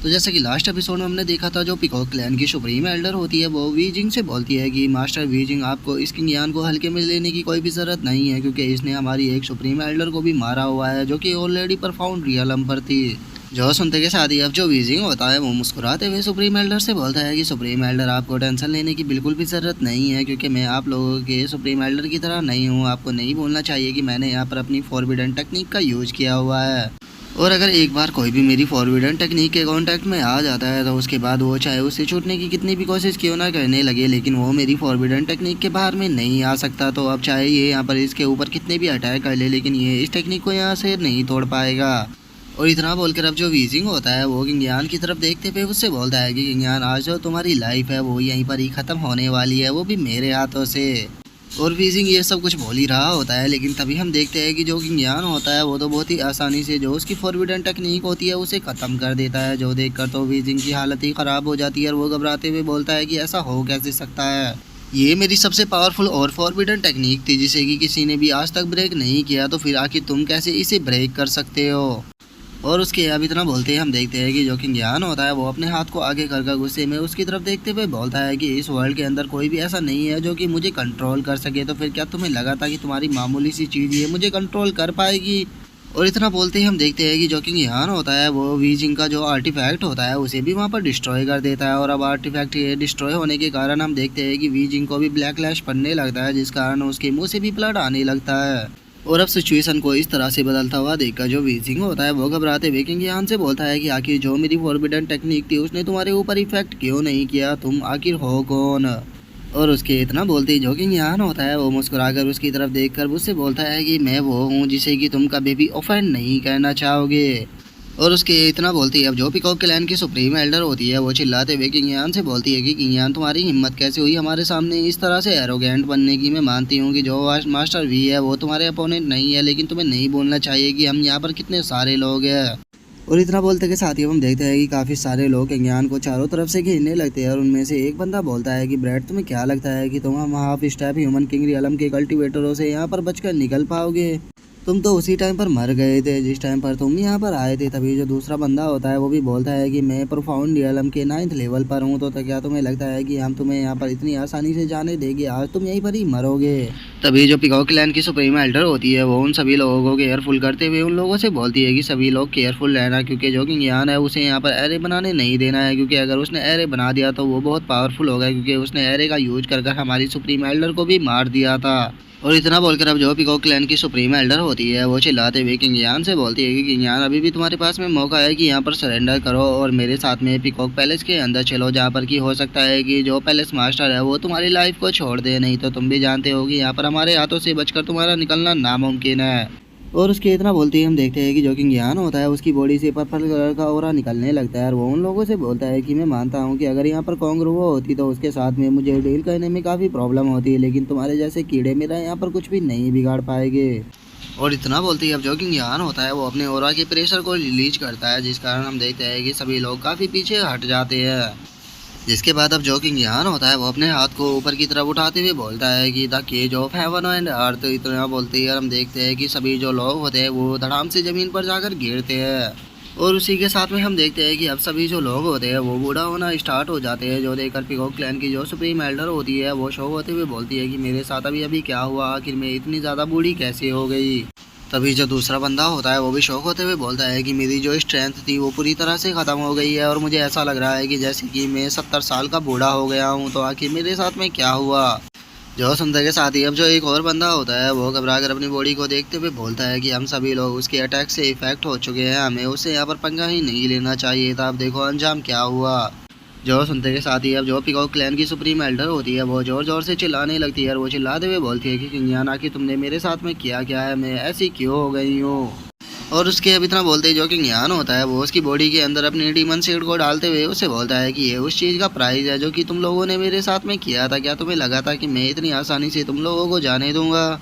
तो जैसा कि लास्ट एपिसोड में हमने देखा था, जो पीकॉक क्लैन की सुप्रीम एल्डर होती है वो वी जिंग से बोलती है कि मास्टर वी जिंग, आपको इस किंग यान को हल्के में लेने की कोई भी ज़रूरत नहीं है, क्योंकि इसने हमारी एक सुप्रीम एल्डर को भी मारा हुआ है जो कि ऑलरेडी परफाउंड रियलम पर थी। जो सुनते के साथ ही अब जो वीजिंग होता है वो मुस्कुराते हुए सुप्रीम एल्डर से बोलता है कि सुप्रीम एल्डर, आपको टेंशन लेने की बिल्कुल भी ज़रूरत नहीं है, क्योंकि मैं आप लोगों के सुप्रीम एल्डर की तरह नहीं हूँ। आपको नहीं बोलना चाहिए कि मैंने यहाँ पर अपनी फॉरबिडन टेक्निक का यूज किया हुआ है, और अगर एक बार कोई भी मेरी फॉरबिडन टेक्निक के कांटेक्ट में आ जाता है तो उसके बाद वो चाहे उससे छूटने की कितनी भी कोशिश क्यों ना करने लगे, लेकिन वो मेरी फॉरबिडन टेक्निक के बाहर में नहीं आ सकता। तो अब चाहे ये यहाँ पर इसके ऊपर कितने भी अटैक कर ले, लेकिन ये इस टेक्निक को यहाँ से नहीं तोड़ पाएगा। और इतना बोलकर अब जो वीजिंग होता है वो किंगयान की तरफ देखते हुए उससे बोलता है कि किंगयान, आज जो तुम्हारी लाइफ है वो यहीं पर ही ख़त्म होने वाली है, वो भी मेरे हाथों से। और वीजिंग ये सब कुछ बोल ही रहा होता है, लेकिन तभी हम देखते हैं कि जो किंगयान होता है वो तो बहुत ही आसानी से जो उसकी फॉरबिडन टेक्निक होती है उसे ख़त्म कर देता है। जो देखकर तो वीजिंग की हालत ही ख़राब हो जाती है और वो घबराते हुए बोलता है कि ऐसा हो कैसे सकता है, ये मेरी सबसे पावरफुल और फॉरबिडन टेक्निक थी जिसे कि किसी ने भी आज तक ब्रेक नहीं किया, तो फिर आखिर तुम कैसे इसे ब्रेक कर सकते हो। और उसके अब इतना बोलते हैं हम देखते हैं कि जो किंगयान होता है वो अपने हाथ को आगे कर गुस्से में उसकी तरफ देखते हुए बोलता है कि इस वर्ल्ड के अंदर कोई भी ऐसा नहीं है जो कि मुझे कंट्रोल कर सके, तो फिर क्या तुम्हें लगा था कि तुम्हारी मामूली सी चीज़ ये मुझे कंट्रोल कर पाएगी। और इतना बोलते ही हम देखते हैं कि जो किंगयान होता है वो वीजिंग का जो आर्टिफैक्ट होता है उसे भी वहाँ पर डिस्ट्रॉय कर देता है। और अब आर्टिफैक्ट ये डिस्ट्रॉय होने के कारण हम देखते हैं कि वीजिंग को भी ब्लैकलैश पड़ने लगता है, जिस कारण उसके मुँह से भी ब्लड आने लगता है। और अब सिचुएशन को इस तरह से बदलता हुआ देखकर जो वीजिंग होता है वो घबराते हुए किंगयान से बोलता है कि आखिर जो मेरी फॉरबिडन टेक्निक थी उसने तुम्हारे ऊपर इफेक्ट क्यों नहीं किया, तुम आखिर हो कौन। और उसके इतना बोलते ही जो किंगयान होता है वो मुस्कुराकर उसकी तरफ देखकर उससे बोलता है कि मैं वो हूँ जिसे कि तुम कभी भी ऑफेंड नहीं करना चाहोगे। और उसके इतना बोलती है अब जो पीकॉक क्लैन की सुप्रीम एल्डर होती है वो चिल्लाते हुए किंगयान से बोलती है कि किंगयान, तुम्हारी हिम्मत कैसे हुई हमारे सामने इस तरह से एरोगेंट बनने की। मैं मानती हूँ कि जो मास्टर वी है वो तुम्हारे अपोनेंट नहीं है, लेकिन तुम्हें नहीं बोलना चाहिए कि हम यहाँ पर कितने सारे लोग हैं। और इतना बोलते के साथ ही हम देखते हैं कि काफ़ी सारे लोग किंगयान को चारों तरफ से घेरने लगते हैं, और उनमें से एक बंदा बोलता है कि ब्रैड, तुम्हें क्या लगता है कि तुम हम half step human king realm के कल्टिवेटरों से यहाँ पर बचकर निकल पाओगे? तुम तो उसी टाइम पर मर गए थे जिस टाइम पर तुम यहाँ पर आए थे। तभी जो दूसरा बंदा होता है वो भी बोलता है कि मैं प्रोफाउंड रियलम के 9th लेवल पर हूँ, तो क्या तुम्हें लगता है कि हम तुम्हें यहाँ पर इतनी आसानी से जाने देंगे? आज तुम यहीं पर ही मरोगे। तभी जो पीकॉक क्लैन की सुप्रीम एल्डर होती है वो उन सभी लोगों को केयरफुल करते हुए उन लोगों से बोलती है कि सभी लोग केयरफुल रहना, क्योंकि जो किंगयान है उसे यहाँ पर एरे बनाने नहीं देना है, क्योंकि अगर उसने एरे बना दिया तो वो बहुत पावरफुल होगा, क्योंकि उसने एरे का यूज कर हमारी सुप्रीम एल्डर को भी मार दिया था। और इतना बोलकर अब जो पीकॉक क्लैन की सुप्रीम एल्डर होती है वो चिल्लाते हुए किंगयान से बोलती है कि किंगयान, अभी भी तुम्हारे पास में मौका है कि यहाँ पर सरेंडर करो और मेरे साथ में पीकॉक पैलेस के अंदर चलो, जहाँ पर कि हो सकता है कि जो पैलेस मास्टर है वो तुम्हारी लाइफ को छोड़ दे। नहीं तो तुम भी जानते हो कि यहाँ पर हमारे हाथों से बचकर तुम्हारा निकलना नामुमकिन है। और उसके इतना बोलते ही हम देखते हैं कि जो किंगयान होता है उसकी बॉडी से पर्पल कलर का ऑरा निकलने लगता है, और वो उन लोगों से बोलता है कि मैं मानता हूँ कि अगर यहाँ पर कॉन्ग्रुओ होती तो उसके साथ में मुझे डील करने में काफ़ी प्रॉब्लम होती है, लेकिन तुम्हारे जैसे कीड़े मेरा यहाँ पर कुछ भी नहीं बिगाड़ पाएंगे। और इतना बोलते ही अब जो किंगयान होता है वो अपने ऑरा के प्रेशर को रिलीज करता है, जिस कारण हम देखते हैं कि सभी लोग काफ़ी पीछे हट जाते हैं। जिसके बाद अब जो किंगयान होता है वो अपने हाथ को ऊपर की तरफ उठाते हुए बोलता है कि the cage of heaven and earth. इतना बोलते ही हम देखते हैं कि सभी जो लोग होते हैं वो धड़ाम से ज़मीन पर जाकर गिरते हैं। और उसी के साथ में हम देखते हैं कि अब सभी जो लोग होते हैं वो बूढ़ा होना स्टार्ट हो जाते हैं। जो देखकर पीकॉक क्लैन की जो सुप्रीम एल्डर होती है वो शो होते हुए बोलती है कि मेरे साथ अभी अभी क्या हुआ, आखिर मैं इतनी ज़्यादा बूढ़ी कैसे हो गई। तभी जो दूसरा बंदा होता है वो भी शौक होते हुए बोलता है कि मेरी जो स्ट्रेंथ थी वो पूरी तरह से ख़त्म हो गई है, और मुझे ऐसा लग रहा है कि जैसे कि मैं 70 साल का बूढ़ा हो गया हूँ, तो आखिर मेरे साथ में क्या हुआ। जो सुनते के साथ ही अब जो एक और बंदा होता है वो घबरा कर अपनी बॉडी को देखते हुए बोलता है कि हम सभी लोग उसके अटैक से इफेक्ट हो चुके हैं, हमें उससे यहाँ पर पंगा ही नहीं लेना चाहिए था। अब देखो अंजाम क्या हुआ। जो सुनते के साथ ही अब जो पीकॉक क्लैन की सुप्रीम एल्डर होती है वो जोर जोर से चिल्लाने लगती है, और वो चिल्लाते हुए बोलती है कि किंगयान, आखिर तुमने मेरे साथ में किया क्या है, मैं ऐसी क्यों हो गई हूँ। और उसके अब इतना बोलते ही जो किंगयान होता है वो उसकी बॉडी के अंदर अपनी डीमन सीड को डालते हुए उसे बोलता है कि ये उस चीज़ का प्राइस है जो कि तुम लोगों ने मेरे साथ में किया था। क्या तुम्हें लगा था कि मैं इतनी आसानी से तुम लोगों को जाने दूंगा?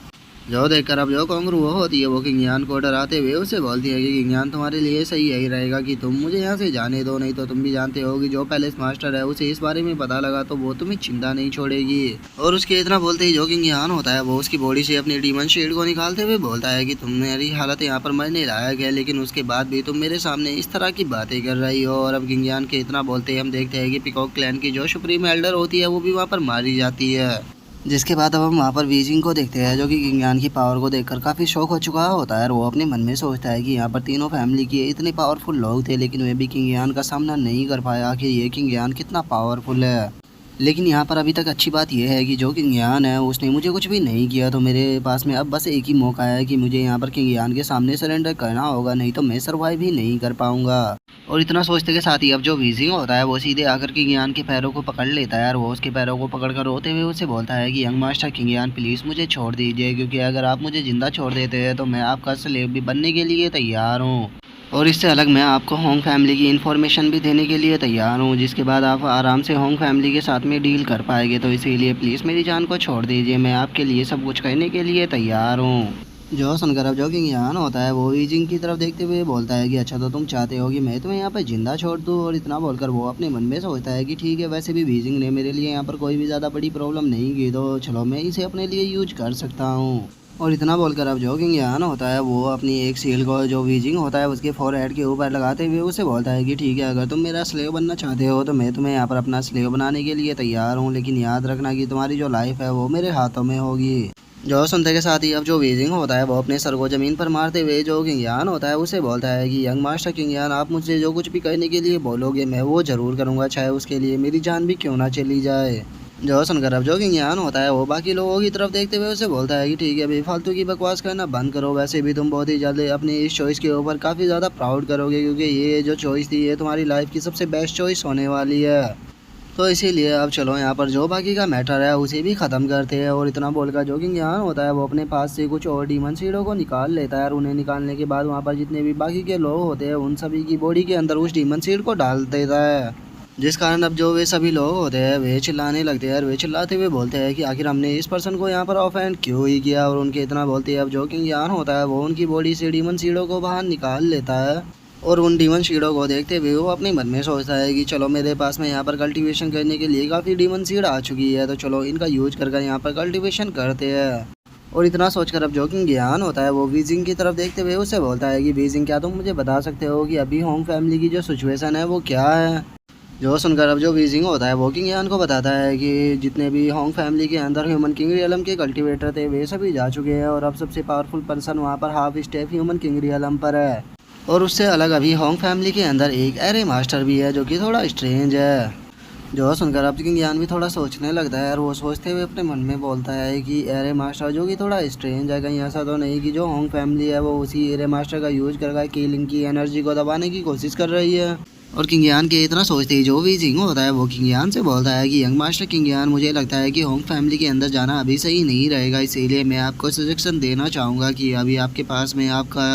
जो देखकर अब जो कोंगरू वो होती है वो किंग यान को डराते हुए उसे बोलती है कि किंग यान तुम्हारे लिए सही यही रहेगा कि तुम मुझे यहाँ से जाने दो, नहीं तो तुम भी जानते हो कि जो पैलेस मास्टर है उसे इस बारे में पता लगा तो वो तुम्हें चिंता नहीं छोड़ेगी। और उसके इतना बोलते ही जो किंग यान होता है वो उसकी बॉडी से अपनी डीमन शील्ड को निकालते हुए बोलता है कि तुम्हारी हालत यहाँ पर मरने लायक है, लेकिन उसके बाद भी तुम मेरे सामने इस तरह की बातें कर रही हो। और अब किंग यान के इतना बोलते ही हम देखते हैं कि पीकॉक क्लैन की जो सुप्रीम एल्डर होती है वो भी वहाँ पर मारी जाती है। जिसके बाद अब हम वहाँ पर वीजिंग को देखते हैं जो कि किंग यान की पावर को देखकर काफ़ी शौक हो चुका होता है और वो अपने मन में सोचता है कि यहाँ पर तीनों फैमिली के इतने पावरफुल लोग थे लेकिन वे भी किंग यान का सामना नहीं कर पाया कि ये किंग यान कितना पावरफुल है। लेकिन यहाँ पर अभी तक अच्छी बात यह है कि जो किंग यान है उसने मुझे कुछ भी नहीं किया, तो मेरे पास में अब बस एक ही मौका है कि मुझे यहाँ पर किंग यान के सामने सरेंडर करना होगा, नहीं तो मैं सर्वाइव ही नहीं कर पाऊंगा। और इतना सोचते के साथ ही अब जो वीजिंग होता है वो सीधे आकर किंग यान के पैरों को पकड़ लेता है और वो उसके पैरों को पकड़कर रोते हुए उसे बोलता है कि यंग मास्टर किंग यान प्लीज़ मुझे छोड़ दीजिए, क्योंकि अगर आप मुझे जिंदा छोड़ देते हैं तो मैं आपका स्लेव भी बनने के लिए तैयार हूँ। और इससे अलग मैं आपको होंग फैमिली की इन्फॉर्मेशन भी देने के लिए तैयार हूँ, जिसके बाद आप आराम से होंग फैमिली के साथ में डील कर पाएंगे। तो इसीलिए प्लीज़ मेरी जान को छोड़ दीजिए, मैं आपके लिए सब कुछ करने के लिए तैयार हूँ। जो सुनकर अब जो किंग यान होता है वो वीजिंग की तरफ देखते हुए बोलता है कि अच्छा तो तुम चाहते हो कि मैं तुम्हें यहाँ पर जिंदा छोड़ दूँ। और इतना बोलकर वो अपने मन में सोचता है कि ठीक है, वैसे भी वीजिंग ने मेरे लिए यहाँ पर कोई भी ज़्यादा बड़ी प्रॉब्लम नहीं की, तो चलो मैं इसे अपने लिए यूज कर सकता हूँ। और इतना बोलकर अब जो किंग यान होता है वो अपनी एक सील को जो वीजिंग होता है उसके फोरहेड के ऊपर लगाते हुए उसे बोलता है कि ठीक है, अगर तुम मेरा स्लेव बनना चाहते हो तो मैं तुम्हें यहाँ पर अपना स्लेव बनाने के लिए तैयार हूँ, लेकिन याद रखना कि तुम्हारी जो लाइफ है वो मेरे हाथों में होगी। जो सुनते के साथ ही अब जो वीजिंग होता है वो अपने सर को ज़मीन पर मारते हुए जो किंग यान होता है उसे बोलता है कि यंग मास्टर किंग यान, आप मुझसे जो कुछ भी करने के लिए बोलोगे मैं वो ज़रूर करूँगा, चाहे उसके लिए मेरी जान भी क्यों ना चली जाए। जो सुनकर अब जो किंग यान होता है वो बाकी लोगों की तरफ देखते हुए उसे बोलता है कि ठीक है अभी फालतू की बकवास करना बंद करो, वैसे भी तुम बहुत ही जल्द अपनी इस चॉइस के ऊपर काफ़ी ज़्यादा प्राउड करोगे, क्योंकि ये जो चॉइस थी ये तुम्हारी लाइफ की सबसे बेस्ट चॉइस होने वाली है। तो इसीलिए अब चलो यहाँ पर जो बाकी का मैटर है उसे भी ख़त्म करते हैं। और इतना बोलकर जो किंग यान होता है वो अपने पास से कुछ और डीमन सीडों को निकाल लेता है और उन्हें निकालने के बाद वहाँ पर जितने भी बाकी के लोग होते हैं उन सभी की बॉडी के अंदर उस डीमन सीड को डाल देता है, जिस कारण अब जो वे सभी लोग होते हैं वे चिल्लाने लगते हैं और वे चिल्लाते हुए बोलते हैं कि आखिर हमने इस पर्सन को यहाँ पर ऑफेंड क्यों ही किया। और उनके इतना बोलते हैं अब जो किंग यान होता है वो उनकी बॉडी से डीमन सीडों को बाहर निकाल लेता है। और उन डीमन सीडों को देखते हुए वो अपने मन में सोचता है कि चलो मेरे पास में यहाँ पर कल्टीवेशन करने के लिए काफ़ी डीमन सीड आ चुकी है, तो चलो इनका यूज करके यहाँ पर कल्टीवेशन करते हैं। और इतना सोचकर अब जो किंग यान होता है वो वीजिंग की तरफ देखते हुए उसे बोलता है कि वीजिंग, क्या तुम मुझे बता सकते हो कि अभी होंग फैमिली की जो सिचुएशन है वो क्या है। जो सुनकर अब जो वीजिंग होता है वो किंग यान को बताता है कि जितने भी होंग फैमिली के अंदर ह्यूमन किंग रियलम के कल्टीवेटर थे वे सभी जा चुके हैं और अब सबसे पावरफुल पर्सन वहाँ पर half step human king realm पर है। और उससे अलग अभी होंग फैमिली के अंदर एक एरे मास्टर भी है जो कि थोड़ा स्ट्रेंज है। जो सुनकर अब किंग यान भी थोड़ा सोचने लगता है और वो सोचते हुए अपने मन में बोलता है कि एरे मास्टर जो कि थोड़ा स्ट्रेंज है, कहीं ऐसा तो नहीं कि जो होंग फैमिली है वो उसी एरे मास्टर का यूज करके किलिंग की एनर्जी को दबाने की कोशिश कर रही है। और किंग यान के इतना सोचते ही जो वीजिंग होता है वो किंग यान से बोलता है कि यंग मास्टर किंग यान, मुझे लगता है कि होंग फैमिली के अंदर जाना अभी सही नहीं रहेगा, इसीलिए मैं आपको सजेशन देना चाहूँगा कि अभी आपके पास में आपका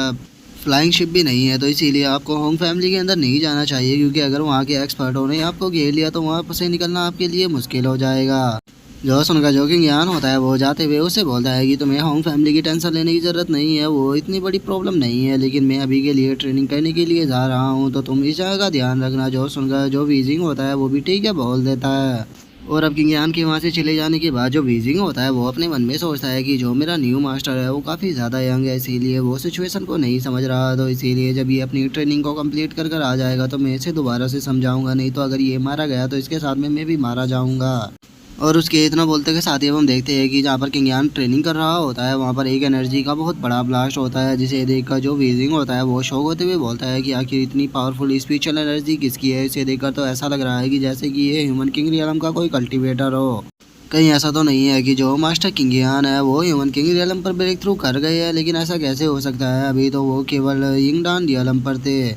फ्लाइंग शिप भी नहीं है, तो इसीलिए आपको होंग फैमिली के अंदर नहीं जाना चाहिए, क्योंकि अगर वहाँ के एक्सपर्टों ने आपको घेर लिया तो वहाँ से निकलना आपके लिए मुश्किल हो जाएगा। जो सुनकर जो किंग यान होता है वो जाते हुए उसे बोलता है कि तुम्हें होंग फैमिली की टेंशन लेने की ज़रूरत नहीं है, वो इतनी बड़ी प्रॉब्लम नहीं है, लेकिन मैं अभी के लिए ट्रेनिंग करने के लिए जा रहा हूँ, तो तुम इस जगह का ध्यान रखना। जो सुनकर जो वीजिंग होता है वो भी ठीक है बोल देता है। और अब किंग यान के वहाँ से चले जाने के बाद जो वीजिंग होता है वो अपने मन में सोचता है कि जो मेरा न्यू मास्टर है वो काफ़ी ज़्यादा यंग है, इसीलिए वो सिचुएशन को नहीं समझ रहा, तो इसीलिए जब ये अपनी ट्रेनिंग को कंप्लीट कर आ जाएगा तो मैं इसे दोबारा से समझाऊंगा, नहीं तो अगर ये मारा गया तो इसके साथ में मैं भी मारा जाऊँगा। और उसके इतना बोलते के साथ ही हम देखते हैं कि जहाँ पर किंग यान ट्रेनिंग कर रहा होता है वहाँ पर एक एनर्जी का बहुत बड़ा ब्लास्ट होता है, जिसे देखकर जो वीजिंग होता है वो शॉक होते हुए बोलता है कि आखिर इतनी पावरफुल स्पिरिचुअल एनर्जी किसकी है। इसे देखकर तो ऐसा लग रहा है कि जैसे कि ये ह्यूमन किंग रियलम का कोई कल्टीवेटर हो। कहीं ऐसा तो नहीं है कि जो मास्टर किंग यान है वो ह्यूमन किंग रियलम पर ब्रेक थ्रू कर गए हैं, लेकिन ऐसा कैसे हो सकता है, अभी तो वो केवल यिंगडान रियलम पर थे।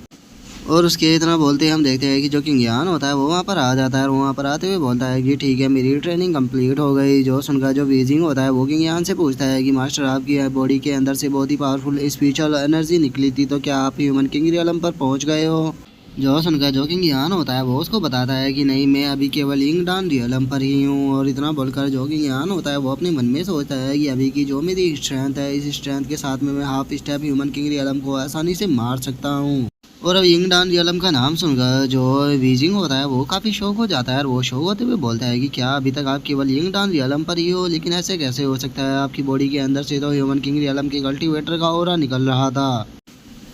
और उसके इतना बोलते हम देखते हैं कि जो किंग यान होता है वो वहाँ पर आ जाता है और वहाँ पर आते हुए बोलता है कि ठीक है मेरी ट्रेनिंग कंप्लीट हो गई। जो सुनकर जो वीजिंग होता है वो किंग यान से पूछता है कि मास्टर आपकी बॉडी के अंदर से बहुत ही पावरफुल स्पिरिचुअल एनर्जी निकली थी, तो क्या आप ह्यूमन किंग रियलम पर पहुँच गए हो। जो सुनकर जो किंग यान होता है वो उसको बताता है कि नहीं, मैं अभी केवल इंगडान रियलम पर ही हूँ। और इतना बोलकर जो किंग यान होता है वो अपने मन में सोचता है कि अभी की जो मेरी स्ट्रेंथ है, इस स्ट्रेंथ के साथ में मैं half step human king realm को आसानी से मार सकता हूँ। और अब इंगडान रियलम का नाम सुनकर जो वीजिंग होता है वो काफ़ी शौक हो जाता है, और वो शौक होते हुए बोलता है कि क्या अभी तक आप केवल इंगडान रियलम पर ही हो, लेकिन ऐसे कैसे हो सकता है, आपकी बॉडी के अंदर से तो ह्यूमन किंग रियलम के कल्टीवेटर का ऑरा निकल रहा था।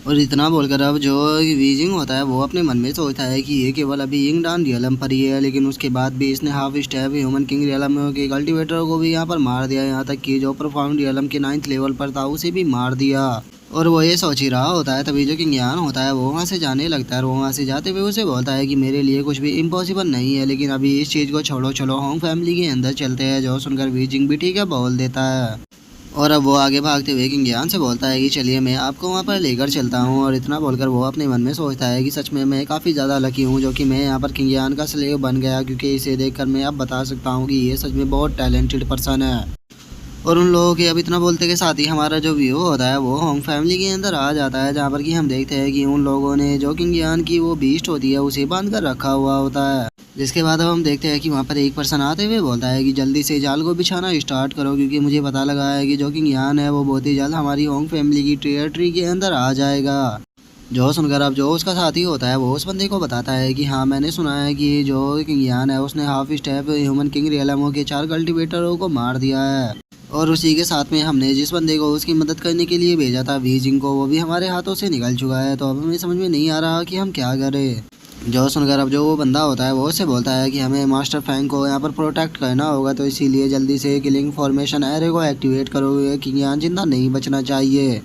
और इतना बोलकर अब जो वीजिंग होता है वो अपने मन में सोचता है कि ये केवल अभी इंगडान रियलम पर ही है, लेकिन उसके बाद भी इसने half step human king realm के कल्टीवेटर को भी यहाँ पर मार दिया, यहाँ तक कि जो प्रोफाउंड रियलम के 9th लेवल पर था उसे भी मार दिया। और वो ये सोच ही रहा होता है, तभी जो किंग यान होता है वो वहाँ से जाने लगता है, और वो वहाँ से जाते हुए उसे बोलता है कि मेरे लिए कुछ भी इम्पॉसिबल नहीं है, लेकिन अभी इस चीज़ को छोड़ो, चलो होंग फैमिली के अंदर चलते हैं। जो सुनकर वीजिंग भी ठीक है बोल देता है। और अब वो आगे भागते हुए किंग यान से बोलता है कि चलिए मैं आपको वहाँ पर लेकर चलता हूँ। और इतना बोलकर वो अपने मन में सोचता है कि सच में मैं काफ़ी ज़्यादा लकी हूँ जो कि मैं यहाँ पर किंग यान का स्लेव बन गया, क्योंकि इसे देखकर मैं अब बता सकता हूँ कि ये सच में बहुत टैलेंटेड पर्सन है। और उन लोगों के अब इतना बोलते के साथ ही हमारा जो व्यू होता है वो होंग फैमिली के अंदर आ जाता है, जहाँ पर कि हम देखते हैं कि उन लोगों ने जो किंग यान की वो बीस्ट होती है उसे बांध कर रखा हुआ होता है। जिसके बाद अब हम देखते हैं कि वहाँ पर एक पर्सन आते हुए बोलता है कि जल्दी से जाल को बिछाना स्टार्ट करो, क्योंकि मुझे पता लगा है कि जो किंग यान है वो बहुत ही जल्द हमारी होंग फैमिली की टेरिटरी के अंदर आ जाएगा। जो सुनकर अब जो उसका साथी होता है वो उस बंदे को बताता है कि हाँ, मैंने सुना है कि जो किंग यान है उसने हाफ स्टेप ह्यूमन किंग रियलमो के 4 कल्टीवेटरों को मार दिया है। और उसी के साथ में हमने जिस बंदे को उसकी मदद करने के लिए भेजा था वीजिंग को, वो भी हमारे हाथों से निकल चुका है। तो अब हमें समझ में नहीं आ रहा कि हम क्या करें। जो सुनकर अब जो वो बंदा होता है वो उससे बोलता है कि हमें मास्टर फैंग को यहाँ पर प्रोटेक्ट करना होगा, तो इसीलिए जल्दी से किलिंग फॉर्मेशन एरे को एक्टिवेट करो, किंग यान जिंदा नहीं बचना चाहिए।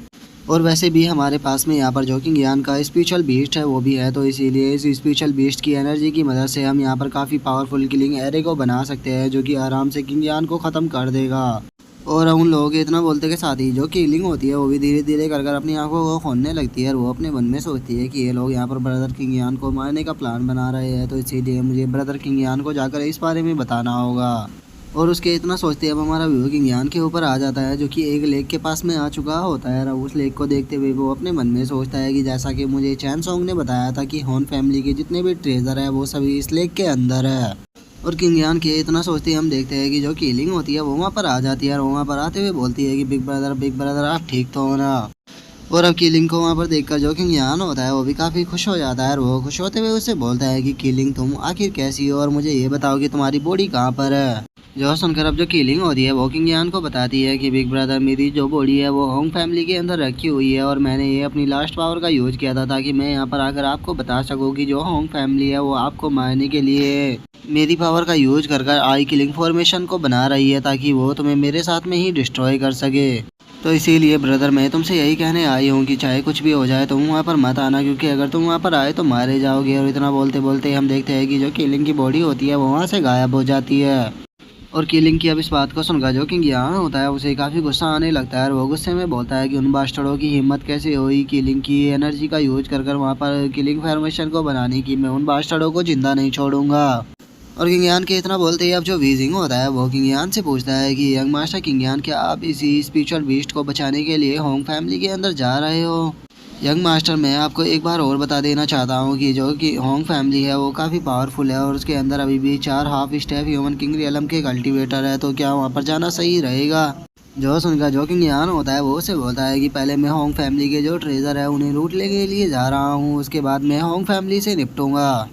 और वैसे भी हमारे पास में यहाँ पर जो किंग यान का स्पिरिचुअल बीस्ट है वो भी है, तो इसीलिए इस स्पिरिचुअल बीस्ट की एनर्जी की मदद से हम यहाँ पर काफ़ी पावरफुल किलिंग एरे को बना सकते हैं, जो कि आराम से किंग यान को ख़त्म कर देगा। और उन लोगों के इतना बोलते के साथ ही जो किलिंग होती है वो भी धीरे धीरे कर अपनी आंखों को खोलने लगती है, और वो अपने मन में सोचती है कि ये लोग यहाँ पर ब्रदर किंग यान को मारने का प्लान बना रहे हैं, तो इसीलिए मुझे ब्रदर किंग यान को जाकर इस बारे में बताना होगा। और उसके इतना सोचते ही अब हमारा व्यू किंग यान के ऊपर आ जाता है, जो कि एक लेक के पास में आ चुका होता है। और उस लेक को देखते हुए वो अपने मन में सोचता है कि जैसा कि मुझे चैन सॉन्ग ने बताया था कि हॉन फैमिली के जितने भी ट्रेजर है वो सभी इस लेक के अंदर है। और किंग यान के इतना सोचते ही हम देखते हैं कि जो किलिंग होती है वो वहाँ पर आ जाती है, और वहाँ पर आते हुए बोलती है कि बिग ब्रदर आप ठीक तो हो ना। और अब किलिंग को वहाँ पर देखकर जो किंग यान होता है वो भी काफ़ी खुश हो जाता है, और वो खुश होते हुए उससे बोलता है कि किलिंग तुम आखिर कैसी हो, और मुझे ये बताओ कि तुम्हारी बॉडी कहाँ पर है। जो सुनकर अब जो किलिंग होती है वो किंग यान को बताती है कि बिग ब्रदर मेरी जो बॉडी है वो होंग फैमिली के अंदर रखी हुई है, और मैंने ये अपनी लास्ट पावर का यूज किया था ताकि मैं यहाँ पर आकर आपको बता सकूँ कि जो होंग फैमिली है वो आपको मारने के लिए मेरी पावर का यूज कर आई किलिंग फॉर्मेशन को बना रही है, ताकि वो तुम्हें मेरे साथ में ही डिस्ट्रॉय कर सके। तो इसीलिए ब्रदर मैं तुमसे यही कहने आई हूँ कि चाहे कुछ भी हो जाए तुम वहाँ पर मत आना, क्योंकि अगर तुम वहाँ पर आए तो मारे जाओगे। और इतना बोलते बोलते हम देखते हैं कि जो किलिंग की बॉडी होती है वो वहाँ से गायब हो जाती है। और किलिंग की अब इस बात को सुनकर जो किंग यान होता है उसे काफ़ी गुस्सा आने लगता है, और वो गुस्से में बोलता है कि उन बास्टर्डों की हिम्मत कैसे हुई किलिंग की एनर्जी का यूज कर वहाँ पर किलिंग फॉर्मेशन को बनाने की, मैं उन बास्टर्डों को जिंदा नहीं छोड़ूंगा। और किंग यान के इतना बोलते ही अब जो वीजिंग होता है वो किंग यान से पूछता है कि यंग मास्टर किंग यान, क्या आप इसी स्पिरिचुअल बीस्ट को बचाने के लिए होंग फैमिली के अंदर जा रहे हो। यंग मास्टर मैं आपको एक बार और बता देना चाहता हूँ कि जो कि होंग फैमिली है वो काफ़ी पावरफुल है, और उसके अंदर अभी भी 4 half step human king realm के कल्टीवेटर है, तो क्या वहाँ पर जाना सही रहेगा। जो सुनकर जो किंग यान होता है वो उसे बोलता है कि पहले मैं होंग फैमिली के जो ट्रेजर है उन्हें लूटने के लिए जा रहा हूँ, उसके बाद मैं होंग फैमिली से निपटूंगा।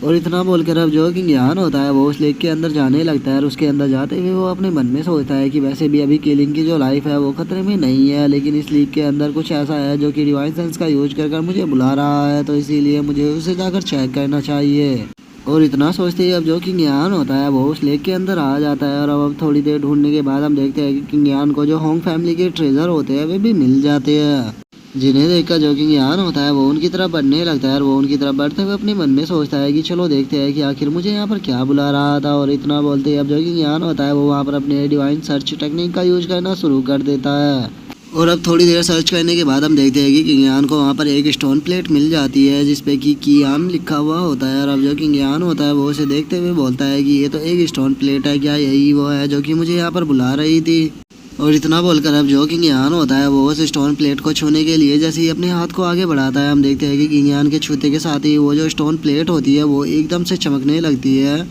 और इतना बोलकर अब जो किंग यान होता है वो उस लेक के अंदर जाने लगता है, और उसके अंदर जाते हुए वो अपने मन में सोचता है कि वैसे भी अभी किलिंग की जो लाइफ है वो खतरे में नहीं है, लेकिन इस लेक के अंदर कुछ ऐसा है जो कि डिवाइन सेंस का यूज कर मुझे बुला रहा है, तो इसीलिए मुझे उसे जाकर चेक करना चाहिए। और इतना सोचते ही अब जो किंग यान होता है वो उस लेक के अंदर आ जाता है, और अब थोड़ी देर ढूंढने के बाद हम देखते हैं कि किंग यान को जो होंग फैमिली के ट्रेजर होते हैं वे भी मिल जाते हैं, जिन्हें देखकर जो किंग यान होता है वो उनकी तरफ बढ़ने लगता है, और वो उनकी तरफ बढ़ते हुए अपने मन में सोचता है कि चलो देखते हैं कि आखिर मुझे यहाँ पर क्या बुला रहा था। और इतना बोलते ही अब जो किंग यान होता है वो वहाँ पर अपने डिवाइन सर्च टेक्निक का यूज करना शुरू कर देता है। और अब थोड़ी देर सर्च करने के बाद हम देखते हैं कि किंग यान को वहाँ पर एक स्टोन प्लेट मिल जाती है जिसपे कि कियान लिखा हुआ होता है, और अब जो किंग यान होता है वो उसे देखते हुए बोलता है कि ये तो एक स्टोन प्लेट है, क्या यही वो है जो कि मुझे यहाँ पर बुला रही थी। और इतना बोलकर अब जो किंग यान होता है वो उस स्टोन प्लेट को छूने के लिए जैसे ही अपने हाथ को आगे बढ़ाता है, हम देखते हैं कि किंग यान के छूते के साथ ही वो जो स्टोन प्लेट होती है वो एकदम से चमकने लगती है।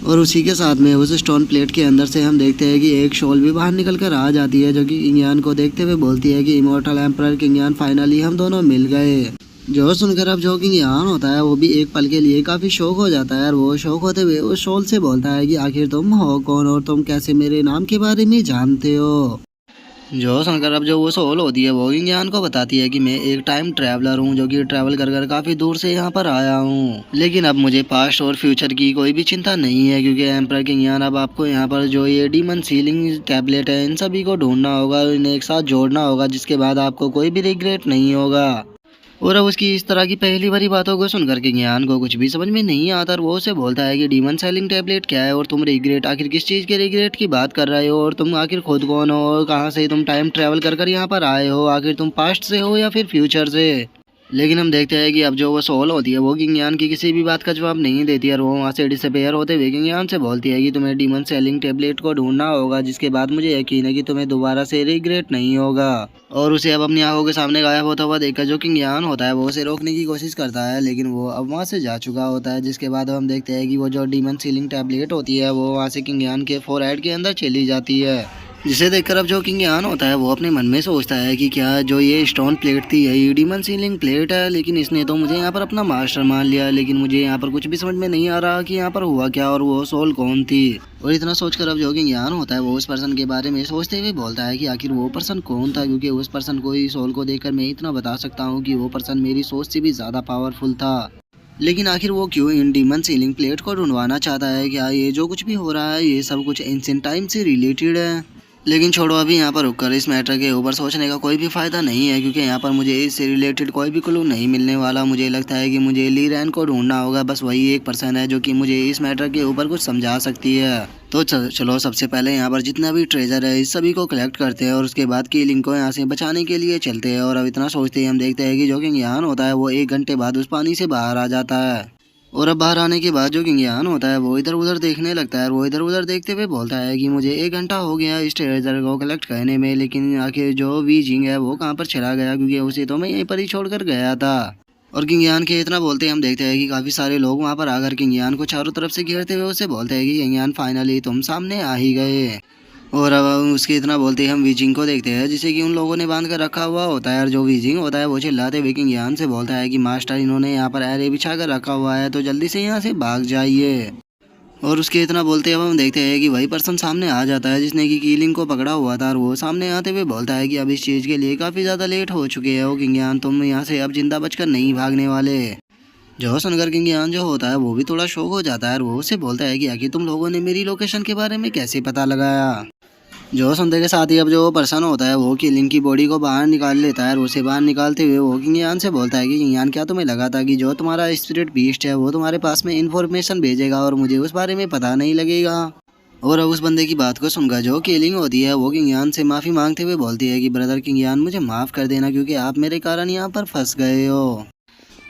और उसी के साथ में उस स्टोन प्लेट के अंदर से हम देखते हैं कि एक शॉल भी बाहर निकल कर आ जाती है, जो कि किंग यान को देखते हुए बोलती है कि इमॉर्टल एम्परर किंग यान, फाइनली हम दोनों मिल गए। जो सुनकर अब जो किंग यान होता है वो भी एक पल के लिए काफी शौक हो जाता है, और वो शौक होते हुए उस शॉल से बोलता है कि आखिर तुम हो कौन और तुम कैसे मेरे नाम के बारे में जानते हो। जो सुनकर अब जो वो सोल होती है वो किंग यान को बताती है कि मैं एक टाइम ट्रैवलर हूँ, जो कि ट्रैवल कर कर काफ़ी दूर से यहाँ पर आया हूँ, लेकिन अब मुझे पास्ट और फ्यूचर की कोई भी चिंता नहीं है, क्योंकि एम्परर किंग यान अब आपको यहाँ पर जो ये डीमन सीलिंग टैबलेट है इन सभी को ढूंढना होगा, इन्हें एक साथ जोड़ना होगा, जिसके बाद आपको कोई भी रिग्रेट नहीं होगा। और अब उसकी इस तरह की पहली बारी बातों को सुनकर के ज्ञान को कुछ भी समझ में नहीं आता, और वो उसे बोलता है कि डीमन सेलिंग टैबलेट क्या है, और तुम रिग्रेट आखिर किस चीज़ के रिग्रेट की बात कर रहे हो, और तुम आखिर खुद कौन हो, और कहाँ से तुम टाइम ट्रैवल कर कर यहाँ पर आए हो, आखिर तुम पास्ट से हो या फिर फ्यूचर से। लेकिन हम देखते हैं कि अब जो वो सोल होती है वो किंग यान की किसी भी बात का जवाब नहीं देती है, और वो वहाँ से डिसअपेयर होते हुए किंग यान से बोलती है कि तुम्हें डीमन सेलिंग टेबलेट को ढूंढना होगा, जिसके बाद मुझे यकीन है कि तुम्हें दोबारा से रिग्रेट नहीं होगा। और उसे अब अपनी आंखों के सामने गायब होता हुआ देखकर जो किंग यान होता है वो उसे रोकने की कोशिश करता है, लेकिन वो अब वहाँ से जा चुका होता है, जिसके बाद हम देखते हैं कि वो जो डीमन सीलिंग टैबलेट होती है वो वहाँ से किंग यान के फोरहेड के अंदर चली जाती है, जिसे देखकर अब जो किंग यान होता है वो अपने मन में सोचता है कि क्या जो ये स्टोन प्लेट थी ये डीमन सीलिंग प्लेट है, लेकिन इसने तो मुझे यहाँ पर अपना मास्टर मान लिया, लेकिन मुझे यहाँ पर कुछ भी समझ में नहीं आ रहा कि यहाँ पर हुआ क्या और वो सोल कौन थी। और इतना सोचकर अब जो किंग यान होता है वो उस पर्सन के बारे में सोचते हुए बोलता है कि आखिर वो पर्सन कौन था, क्योंकि उस पर्सन को ही सोल को देखकर मैं इतना बता सकता हूँ कि वो पर्सन मेरी सोच से भी ज़्यादा पावरफुल था। लेकिन आखिर वो क्यों इन डीमन सीलिंग प्लेट को ढूंढवाना चाहता है, क्या ये जो कुछ भी हो रहा है ये सब कुछ एंशिएंट टाइम से रिलेटेड है। लेकिन छोड़ो, अभी यहाँ पर रुककर इस मैटर के ऊपर सोचने का कोई भी फ़ायदा नहीं है, क्योंकि यहाँ पर मुझे इससे रिलेटेड कोई भी क्लू नहीं मिलने वाला। मुझे लगता है कि मुझे ली रैन को ढूंढना होगा, बस वही एक पर्सन है जो कि मुझे इस मैटर के ऊपर कुछ समझा सकती है। तो चलो सबसे पहले यहाँ पर जितना भी ट्रेजर है इस सभी को कलेक्ट करते हैं, और उसके बाद कीलिंग को यहाँ से बचाने के लिए चलते हैं। और अब इतना सोचते ही हम देखते हैं कि जो किंग यान होता है वो 1 घंटे बाद उस पानी से बाहर आ जाता है। और अब बाहर आने के बाद जो किंग यान होता है वो इधर उधर देखने लगता है, और वो इधर उधर देखते हुए बोलता है कि मुझे 1 घंटा हो गया इस ट्रेजर को कलेक्ट करने में, लेकिन आखिर जो वी जिंग है वो कहाँ पर चला गया, क्योंकि उसे तो मैं यहीं पर ही छोड़ कर गया था। और किंग यान के इतना बोलते हम देखते हैं कि काफ़ी सारे लोग वहाँ पर आकर किंग यान को चारों तरफ से घेरते हुए उसे बोलते हैं कि किंग यान फाइनली तुम सामने आ ही गए। और अब उसके इतना बोलते ही हम वीजिंग को देखते हैं, जिसे कि उन लोगों ने बांध कर रखा हुआ होता है, और जो वीजिंग होता है वो चिल्लाते हुए किंग यान से बोलता है कि मास्टर इन्होंने यहाँ पर एरे बिछा कर रखा हुआ है, तो जल्दी से यहाँ से भाग जाइए। और उसके इतना बोलते अब हम देखते हैं कि वही पर्सन सामने आ जाता है जिसने कि कीलिंग को पकड़ा हुआ था, और वो सामने आते हुए बोलता है कि अब इस चीज़ के लिए काफ़ी ज़्यादा लेट हो चुके हो किंग यान, तुम यहाँ से अब जिंदा बचकर नहीं भागने वाले। जो सुनकर किंग यान जो होता है वो भी थोड़ा शौक हो जाता है, और वो उससे बोलता है कि आखिर तुम लोगों ने मेरी लोकेशन के बारे में कैसे पता लगाया। जो सुनते के साथ ही अब जो पर्सन होता है वो किंग की बॉडी को बाहर निकाल लेता है, और उसे बाहर निकालते हुए वो किंग यान से बोलता है कि किंग यान क्या तुम्हें लगा था कि जो तुम्हारा स्पिरिट बीस्ट है वो तुम्हारे पास में इन्फॉर्मेशन भेजेगा और मुझे उस बारे में पता नहीं लगेगा। और अब उस बंदे की बात को सुनकर जो किलिंग होती है वो किंग यान से माफ़ी मांगते हुए बोलती है कि ब्रदर किंग यान मुझे माफ़ कर देना, क्योंकि आप मेरे कारण यहाँ पर फंस गए हो।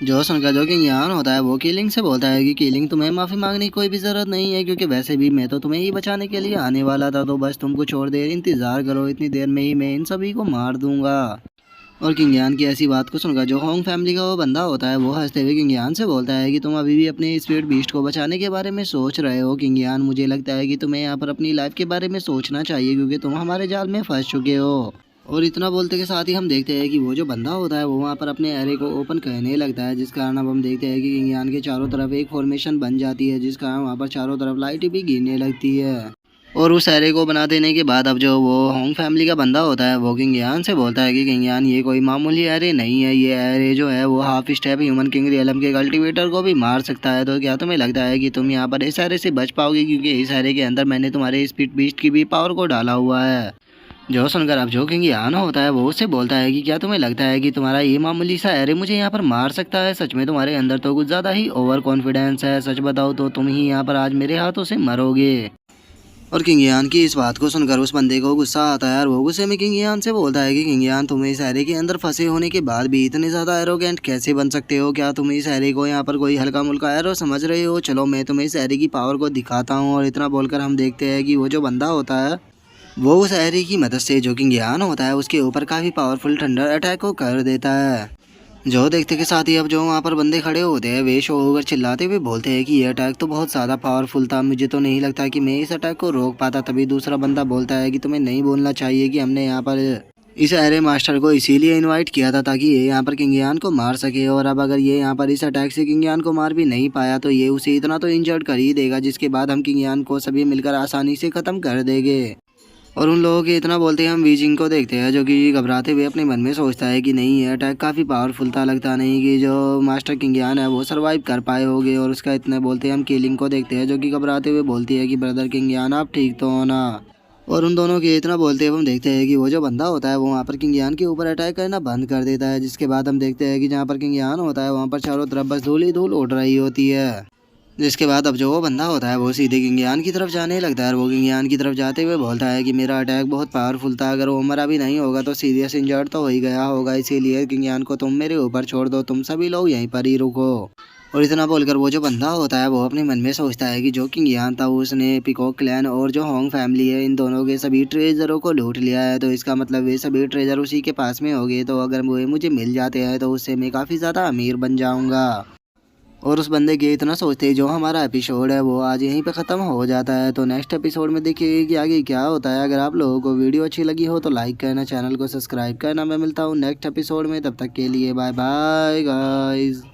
जो सुनकर जो किंग यान होता है वो कीलिंग से बोलता है कि कीलिंग तुम्हें माफ़ी मांगने की कोई भी ज़रूरत नहीं है, क्योंकि वैसे भी मैं तो तुम्हें ही बचाने के लिए आने वाला था, तो बस तुम कुछ और देर इंतज़ार करो, इतनी देर में ही मैं इन सभी को मार दूंगा। और किंग यान की ऐसी बात को सुनकर जो होंग फैमिली का वो बंदा होता है वो हंसते हुए किंग यान से बोलता है कि तुम अभी भी अपने स्पिरिट बीस्ट को बचाने के बारे में सोच रहे हो किंग यान, मुझे लगता है कि तुम्हें यहाँ पर अपनी लाइफ के बारे में सोचना चाहिए, क्योंकि तुम हमारे जाल में फंस चुके हो। और इतना बोलते के साथ ही हम देखते हैं कि वो जो बंदा होता है वो वहाँ पर अपने एरे को ओपन करने लगता है, जिस कारण अब हम देखते हैं कि किंग यान के चारों तरफ एक फॉर्मेशन बन जाती है, जिस कारण वहाँ पर चारों तरफ लाइट भी गिरने लगती है। और उस एरे को बना देने के बाद अब जो वो होंग फैमिली का बंदा होता है वो किंग यान से बोलता है कि किंग यान ये कोई मामूली एरे नहीं है, ये एरे जो है वो half step human king realm के कल्टीवेटर को भी मार सकता है। तो क्या तुम्हें लगता है कि तुम यहाँ पर इस एरे से बच पाओगे, क्योंकि इस एरे के अंदर मैंने तुम्हारे स्पीड बीस्ट की भी पावर को डाला हुआ है। जो सुनकर अब जो किंग यान होता है वो उससे बोलता है कि क्या तुम्हें लगता है कि तुम्हारा ये मामूली सा एरे मुझे यहाँ पर मार सकता है, सच में तुम्हारे अंदर तो कुछ ज़्यादा ही ओवर कॉन्फिडेंस है, सच बताओ तो तुम ही यहाँ पर आज मेरे हाथों से मरोगे। और किंग यान की इस बात को सुनकर उस बंदे को गुस्सा आता है, और वो गुस्से में किंग यान से बोलता है कि किंग यान तुम इस एरे के अंदर फंसे होने के बाद भी इतने ज़्यादा एरोगेंट कैसे बन सकते हो, क्या तुम इस एरे को यहाँ पर कोई हल्का मुल्का एरो समझ रहे हो, चलो मैं तुम्हें इस एरे की पावर को दिखाता हूँ। और इतना बोलकर हम देखते हैं कि वो जो बंदा होता है वो उस एरे की मदद से जो किंग होता है उसके ऊपर काफ़ी पावरफुल थंडर अटैक को कर देता है। जो देखते के साथ ही अब जो वहाँ पर बंदे खड़े होते हैं वे शो होकर चिल्लाते हुए बोलते हैं कि ये अटैक तो बहुत ज़्यादा पावरफुल था, मुझे तो नहीं लगता कि मैं इस अटैक को रोक पाता। तभी दूसरा बंदा बोलता है कि तुम्हें नहीं बोलना चाहिए कि हमने यहाँ पर इस एरे मास्टर को इसीलिए इनवाइट किया था ताकि ये यहाँ पर किंग को मार सके, और अब अगर ये यहाँ पर इस अटैक से किंग को मार भी नहीं पाया तो ये उसे इतना तो इंजर्ड कर ही देगा, जिसके बाद हम किंग को सभी मिलकर आसानी से ख़त्म कर देंगे। और उन लोगों के इतना बोलते हैं हम वीजिंग को देखते हैं जो कि घबराते हुए अपने मन में सोचता है कि नहीं, ये अटैक काफ़ी पावरफुल था, लगता नहीं कि जो मास्टर किंग है वो सरवाइव कर पाए होंगे। और उसका इतना बोलते हैं हम केलिंग को देखते हैं जो कि घबराते हुए बोलती है कि ब्रदर किंग आप ठीक तो हो ना। और उन दोनों के इतना बोलते हुए हम देखते हैं कि वो जो बंदा होता है वो वहाँ पर किंग के ऊपर अटैक करना बंद कर देता है, जिसके बाद हम देखते हैं कि जहाँ पर किंग होता है वहाँ पर चारों तरफ बस धूल ही धूल उड़ रही होती है। जिसके बाद अब जो वो बंदा होता है वो सीधे किंग की तरफ जाने लगता है, और वो किंग की तरफ जाते हुए बोलता है कि मेरा अटैक बहुत पावरफुल था, अगर वो मरा भी नहीं होगा तो सीरियस इंजर्ड तो हो ही गया होगा, इसीलिए किंग को तुम मेरे ऊपर छोड़ दो, तुम सभी लोग यहीं पर ही रुको। और इतना बोलकर वो जो बंदा होता है वो अपने मन में सोचता है कि जो किंग था उसने पीकॉक क्लैन और जो होंग फैमिली है इन दोनों के सभी ट्रेजरों को लूट लिया है, तो इसका मतलब वे सभी ट्रेजर उसी के पास में हो गए, तो अगर वो मुझे मिल जाते हैं तो उससे मैं काफ़ी ज़्यादा अमीर बन जाऊँगा। और उस बंदे के इतना सोचते ही जो हमारा एपिसोड है वो आज यहीं पे ख़त्म हो जाता है। तो नेक्स्ट एपिसोड में देखिए कि आगे क्या होता है। अगर आप लोगों को वीडियो अच्छी लगी हो तो लाइक करना, चैनल को सब्सक्राइब करना। मैं मिलता हूँ नेक्स्ट एपिसोड में, तब तक के लिए बाय बाय गाइस।